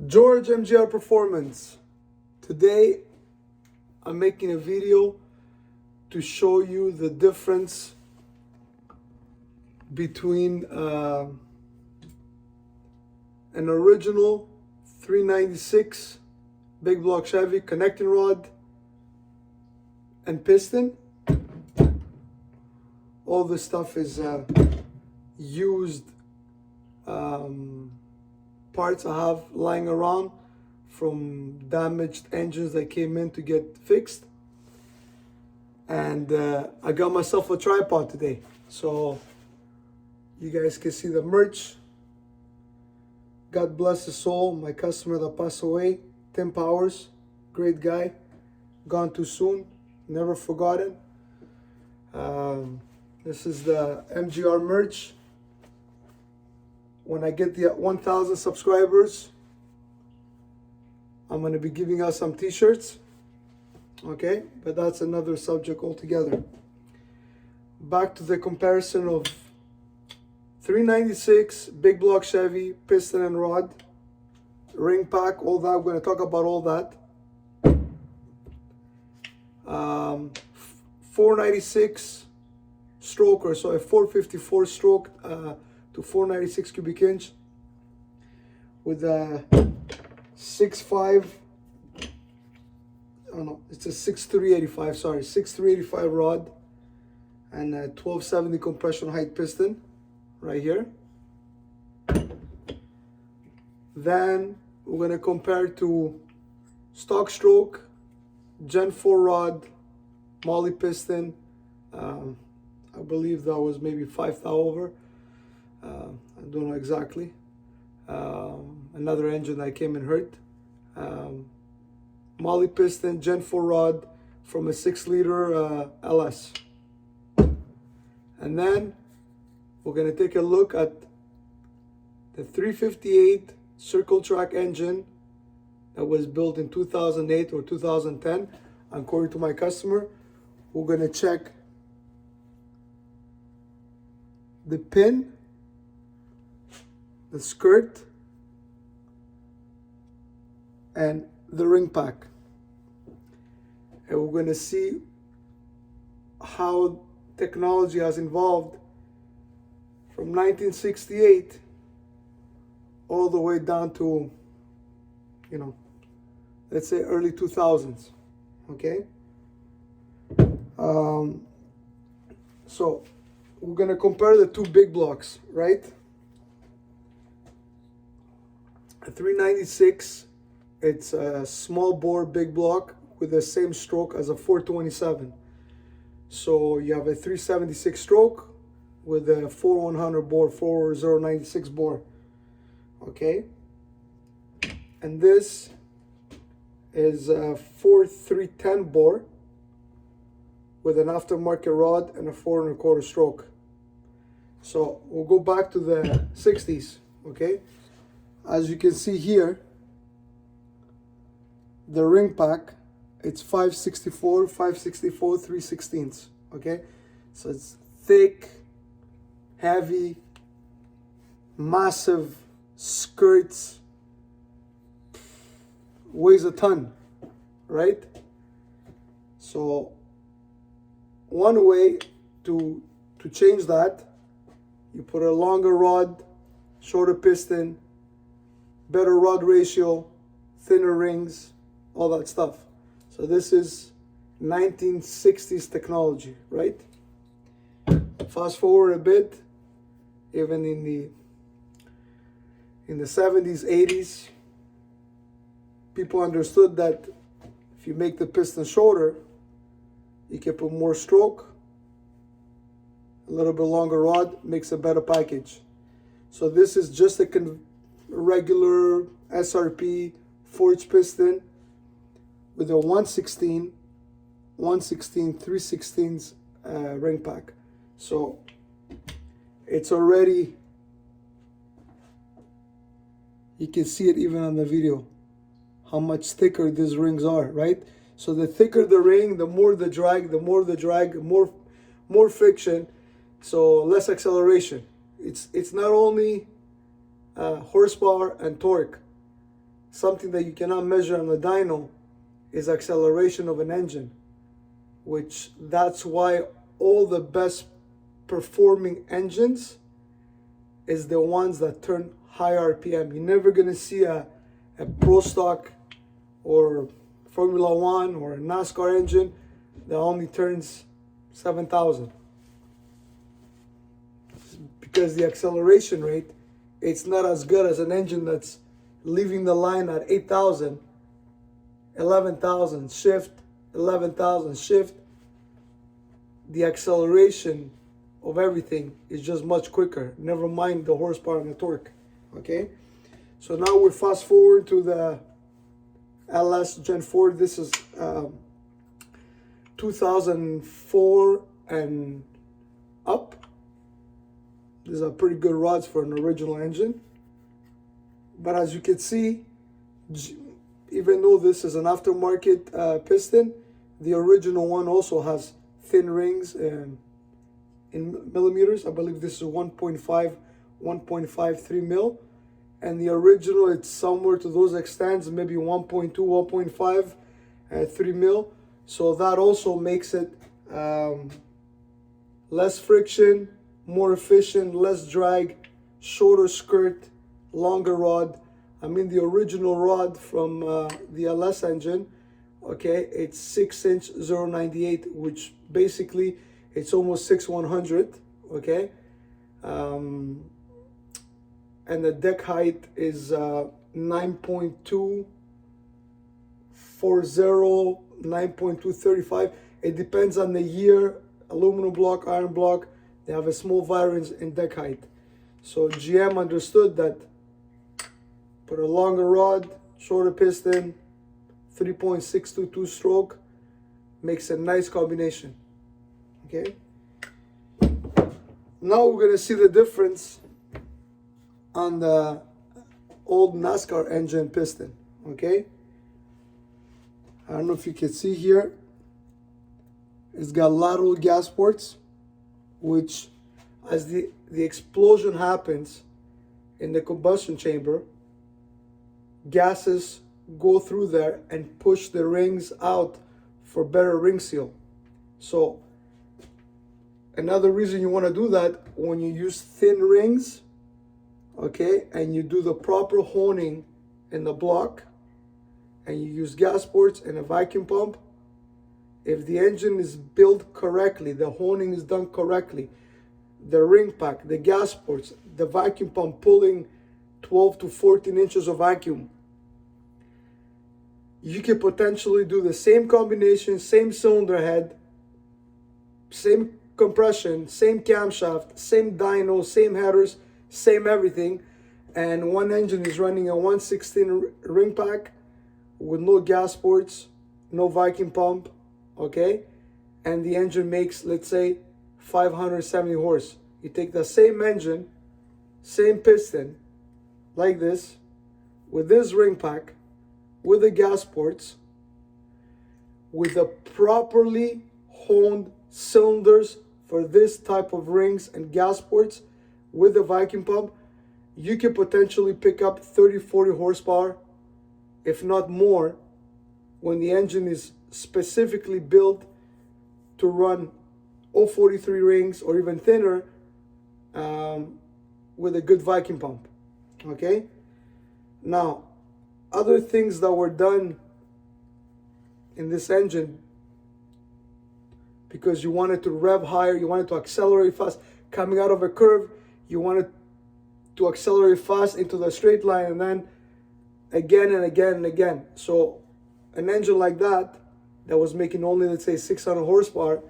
George MGR Performance. Today I'm making a video to show you the difference between an original 396 big block Chevy connecting rod and piston. All this stuff is used parts I have lying around from damaged engines that came in to get fixed. And I got myself a tripod today, so you guys can see the merch. God bless his soul, my customer that passed away, Tim Powers, great guy, gone too soon, never forgotten. This is the MGR merch. When I get the 1,000 subscribers, I'm going to be giving out some t-shirts. Okay, but that's another subject altogether. Back to the comparison of 396 big block Chevy, piston and rod, ring pack, all that. I'm going to talk about all that. 496 stroke, or so a 454 stroke to 496 cubic inch with a 6.5. Oh no, it's a 6.385, sorry, 6.385 rod and a 1270 compression height piston right here. Then we're going to compare to stock stroke, Gen 4 rod, Molly piston. I believe that was maybe 5 thou over. I don't know exactly. Another engine that came in hurt. Molly piston, Gen 4 rod from a 6-liter LS. And then we're going to take a look at the 358 circle track engine that was built in 2008 or 2010. According to my customer, we're going to check the pin, the skirt, and the ring pack. And we're going to see how technology has evolved from 1968 all the way down to, you know, let's say early 2000s. Okay? So we're going to compare the two big blocks, right? A 396, it's a small bore big block with the same stroke as a 427. So you have a 376 stroke with a 4100 bore, 4096 bore. Okay? And this is a 4310 bore with an aftermarket rod and a 4 1/4 stroke. So we'll go back to the 60s. Okay? As you can see here, the ring pack, it's 564, 3/16. Okay? So it's thick, heavy, massive skirts, weighs a ton, right? So one way to change that, you put a longer rod, shorter piston, better rod ratio, thinner rings, all that stuff. So this is 1960s technology, right? Fast forward a bit, even in the 70s, 80s, people understood that if you make the piston shorter, you can put more stroke, a little bit longer rod, makes a better package. So this is just a regular SRP 4-inch piston with a 116, 3/16 ring pack. So it's already, you can see it even on the video, how much thicker these rings are, right? So the thicker the ring, the more the drag, more friction, so less acceleration. It's not only horsepower and torque, something that you cannot measure on the dyno is acceleration of an engine, which that's why all the best performing engines is the ones that turn high RPM. You're never going to see a Pro Stock or Formula One or a NASCAR engine that only turns 7,000. Because the acceleration rate, it's not as good as an engine that's leaving the line at 8,000, 11,000 shift, 11,000 shift. The acceleration of everything is just much quicker. Never mind the horsepower and the torque. Okay, so now we're fast forward to the LS Gen 4. This is 2004 and up. These are pretty good rods for an original engine. But as you can see, even though this is an aftermarket piston, the original one also has thin rings in millimeters. I believe this is 1.53 mil. And the original, it's somewhere to those extents, maybe 1.2, 1.5, 3 mil. So that also makes it less friction, more efficient, less drag, shorter skirt, longer rod. I mean, the original rod from the LS engine, okay, it's 6-inch 0.98, which basically it's almost 6/100, okay. And the deck height is 9.240, 9.235. It depends on the year. Aluminum block, iron block, they have a small variance in deck height. So GM understood that, put a longer rod, shorter piston, 3.622 stroke, makes a nice combination. Okay. Now we're gonna see the difference on the old NASCAR engine piston. Okay, I don't know if you can see here, it's got lateral gas ports, which as the explosion happens in the combustion chamber, gases go through there and push the rings out for better ring seal. So another reason you want to do that, when you use thin rings, okay, and you do the proper honing in the block, and you use gas ports and a vacuum pump, if the engine is built correctly, the honing is done correctly, the ring pack, the gas ports, the vacuum pump pulling 12 to 14 inches of vacuum, you can potentially do the same combination, same cylinder head, same compression, same camshaft, same dyno, same headers, same everything, and one engine is running a 1/16 ring pack with no gas ports, no vacuum pump, okay, and the engine makes, let's say, 570 horse. You take the same engine, same piston, like this, with this ring pack, with the gas ports, with the properly honed cylinders for this type of rings and gas ports, with the vacuum pump, you can potentially pick up 30-40 horsepower, if not more, when the engine is specifically built to run 043 rings or even thinner, with a good vacuum pump. Okay, now other things that were done in this engine, because you wanted to rev higher, you wanted to accelerate fast coming out of a curve, you wanted to accelerate fast into the straight line, and then again and again and again. So an engine like that was making only, let's say, 600 horsepower,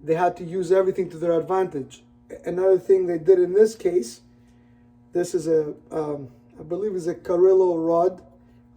they had to use everything to their advantage. Another thing they did in this case, this is a I believe is a Carrillo rod.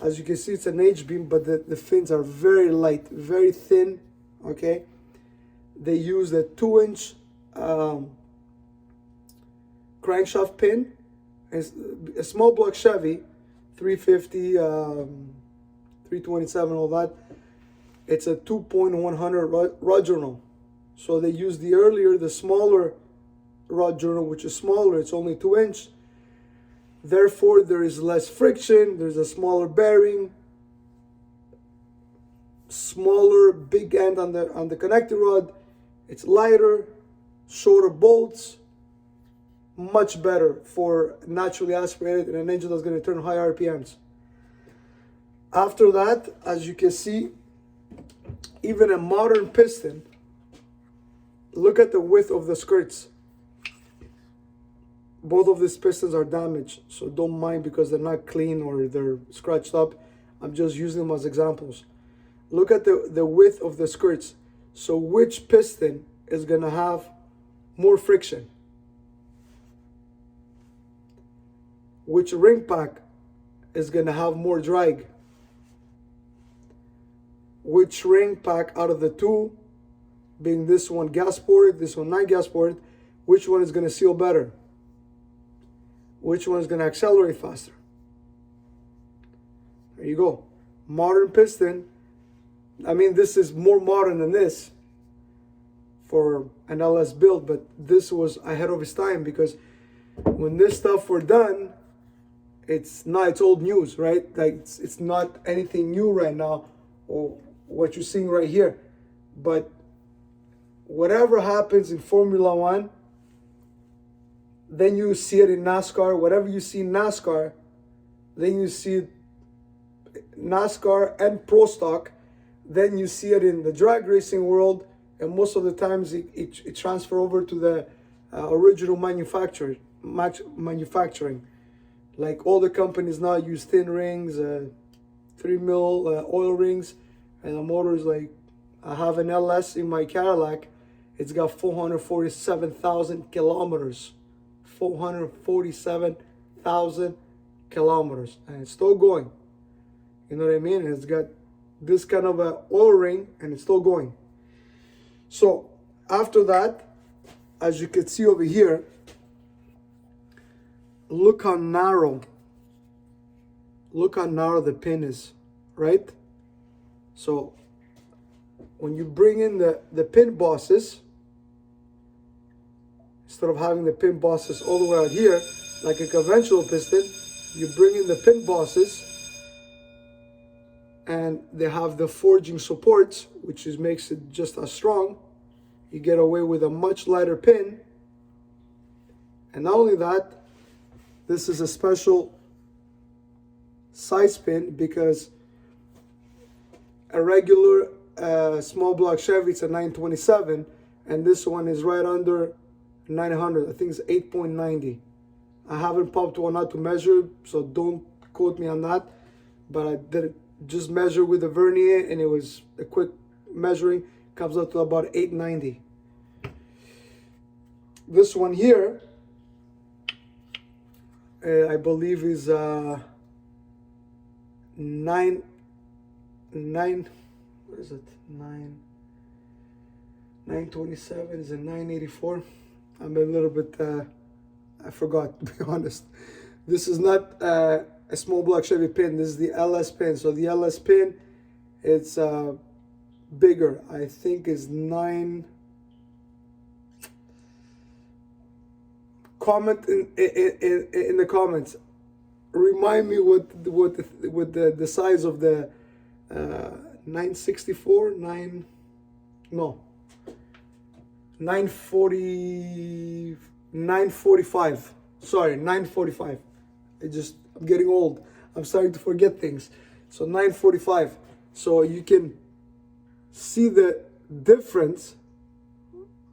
As you can see, it's an H-beam, but the fins are very light, very thin, okay? They used a 2-inch crankshaft pin, a small block Chevy, 350, 327, all that. It's a 2.100 rod journal. So they used the smaller rod journal, which is smaller, it's only 2-inch. Therefore, there is less friction, there's a smaller bearing, smaller big end on the connecting rod, it's lighter, shorter bolts, much better for naturally aspirated and an engine that's going to turn high RPMs. After that, as you can see, even a modern piston, look at the width of the skirts. Both of these pistons are damaged, so don't mind because they're not clean or they're scratched up. I'm just using them as examples. Look at the width of the skirts. So which piston is going to have more friction? Which ring pack is going to have more drag? Which ring pack out of the two, being this one gas ported, this one not gas ported, which one is going to seal better? Which one is going to accelerate faster? There you go. Modern piston. I mean, this is more modern than this for an LS build, but this was ahead of its time because when this stuff were done, it's old news, right? Like it's not anything new right now, or what you're seeing right here. But whatever happens in Formula One, then you see it in NASCAR. Whatever you see in NASCAR, then you see NASCAR and Pro Stock. Then you see it in the drag racing world, and most of the times it transfer over to the original manufacturing. Like all the companies now use thin rings, 3 mil oil rings, and the motors, like I have an LS in my Cadillac. It's got 447,000 kilometers. 447,000 kilometers, and it's still going. You know what I mean? And it's got this kind of a oil ring, and it's still going. So after that, as you can see over here, look how narrow the pin is, right? So when you bring in the pin bosses, instead of having the pin bosses all the way out here, like a conventional piston, you bring in the pin bosses, and they have the forging supports, which makes it just as strong. You get away with a much lighter pin. And not only that, this is a special size pin because a regular small block Chevy, it's a 927, and this one is right under 900. I think it's 8.90. I haven't popped one out to measure, so don't quote me on that, but I did just measure with a vernier, and it was a quick measuring, comes out to about 890. This one here, I believe is 9, what is it? 927 is a 984. I'm a little bit, I forgot, to be honest. This is not a small block Chevy pin. This is the LS pin. So the LS pin, it's bigger. I think is 9. Comment in the comments. Remind me what the size of the 964, 945. Sorry, 945. I'm getting old. I'm starting to forget things. So 945. So you can see the difference,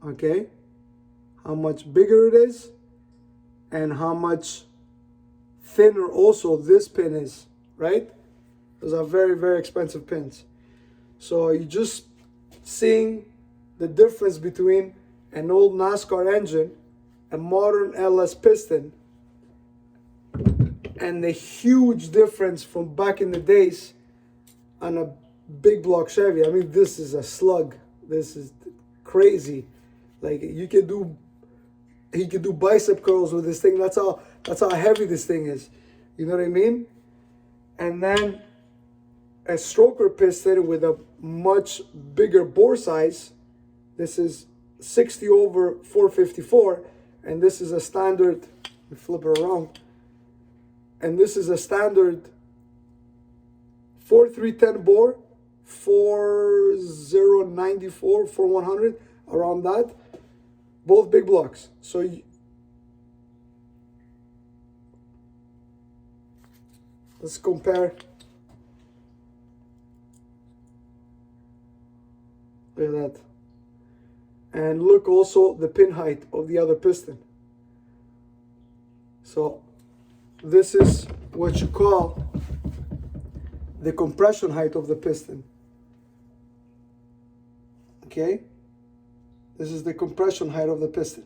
okay? How much bigger it is and how much thinner also this pin is, right? Those are very, very expensive pins. So you're just seeing the difference between an old NASCAR engine, a modern LS piston, and the huge difference from back in the days on a big block Chevy. I mean, this is a slug. This is crazy. Like he can do bicep curls with this thing. That's how heavy this thing is. You know what I mean? And then a stroker piston with a much bigger bore size. This is 60 over 454, and this is a standard. Let me flip it around. and this is a standard 4310 bore, 4094, 4100, around that. Both big blocks. So let's compare. Look at that. And look also the pin height of the other piston. So this is what you call the compression height of the piston. Okay? This is the compression height of the piston.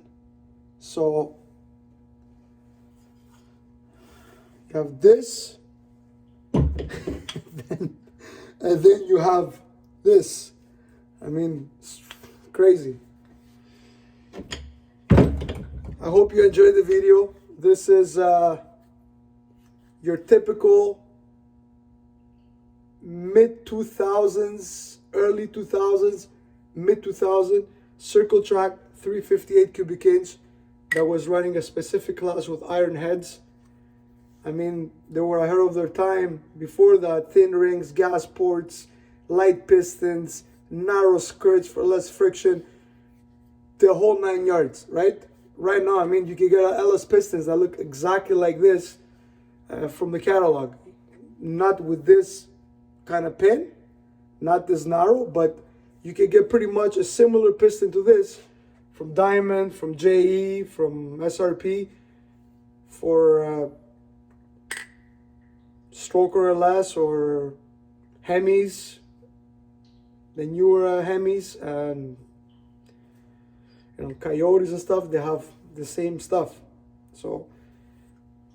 So you have this, and then you have this. I mean, it's crazy. I hope you enjoyed the video. This is your typical mid-2000s, early 2000s, mid-2000 circle track 358 cubic inch that was running a specific class with iron heads. I mean, they were ahead of their time. Before that, thin rings, gas ports, light pistons, narrow skirts for less friction, the whole 9 yards, right? Right now, I mean, you can get LS pistons that look exactly like this from the catalog. Not with this kind of pin, not this narrow, but you can get pretty much a similar piston to this from Diamond, from JE, from SRP for stroker LS or Hemis, the newer Hemis, and Coyotes and stuff. They have the same stuff. So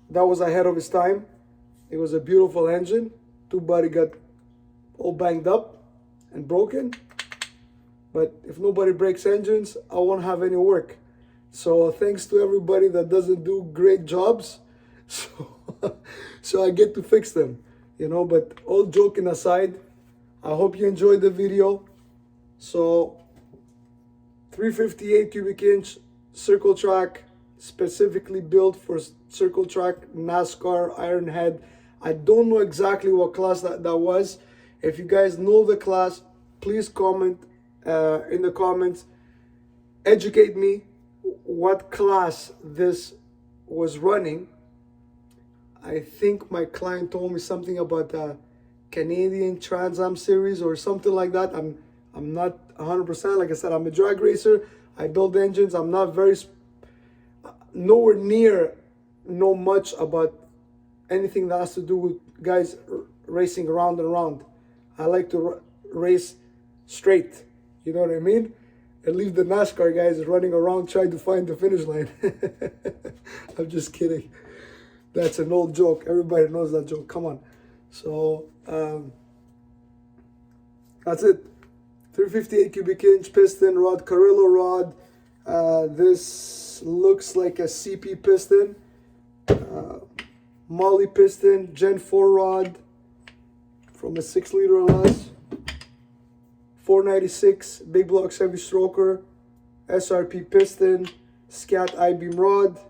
that was ahead of its time. It was a beautiful engine. Two body got all banged up and broken, but if nobody breaks engines, I won't have any work. So thanks to everybody that doesn't do great jobs, so I get to fix them, but all joking aside, I hope you enjoyed the video. So 358 cubic inch circle track, specifically built for circle track, NASCAR, iron head. I don't know exactly what class that was. If you guys know the class, please comment in the comments. Educate me what class this was running. I think my client told me something about the Canadian Trans Am series or something like that. I'm not 100%. Like I said, I'm a drag racer. I build engines. I'm not nowhere near know much about anything that has to do with guys racing around and around. I like to race straight, you know what I mean? And leave the NASCAR guys running around trying to find the finish line. I'm just kidding. That's an old joke. Everybody knows that joke. Come on. So that's it. 358 cubic inch piston rod, Carrillo rod. This looks like a CP piston. Molly piston, Gen 4 rod from a 6-liter or less. 496 big blocks heavy stroker, SRP piston, Scat I-beam rod,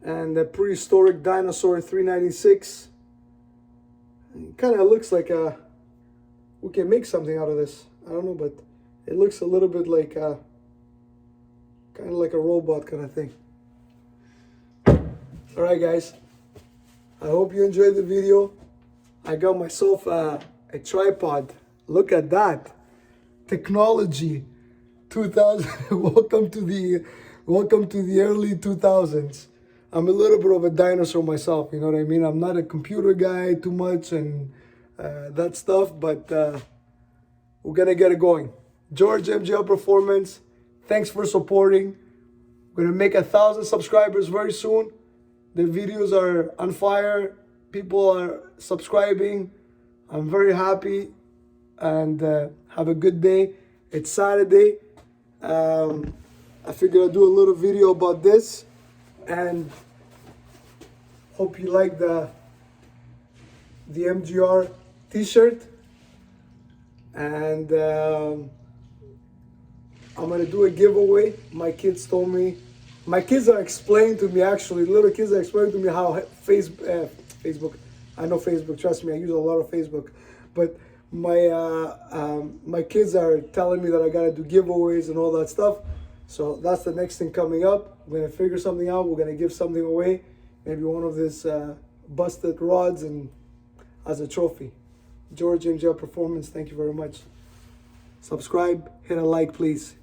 and a prehistoric dinosaur 396. It kind of looks like we can make something out of this. I don't know, but it looks a little bit like kind of like a robot kind of thing. All right, guys. I hope you enjoyed the video. I got myself a tripod. Look at that. Technology. 2000. Welcome to the early 2000s. I'm a little bit of a dinosaur myself, you know what I mean? I'm not a computer guy too much and that stuff, but we're gonna get it going. George MGL Performance, thanks for supporting. We're gonna make 1,000 subscribers very soon. The videos are on fire. People are subscribing. I'm very happy, and have a good day. It's Saturday. I figured I'd do a little video about this, and hope you like the MGR t-shirt. And I'm gonna do a giveaway. My kids told me My kids are explaining to me, actually, little kids are explaining to me how Facebook, I know Facebook, trust me, I use a lot of Facebook, but my kids are telling me that I gotta do giveaways and all that stuff. So that's the next thing coming up. We're gonna figure something out. We're gonna give something away, maybe one of these busted rods and as a trophy. George MJL Performance, thank you very much. Subscribe, hit a like, please.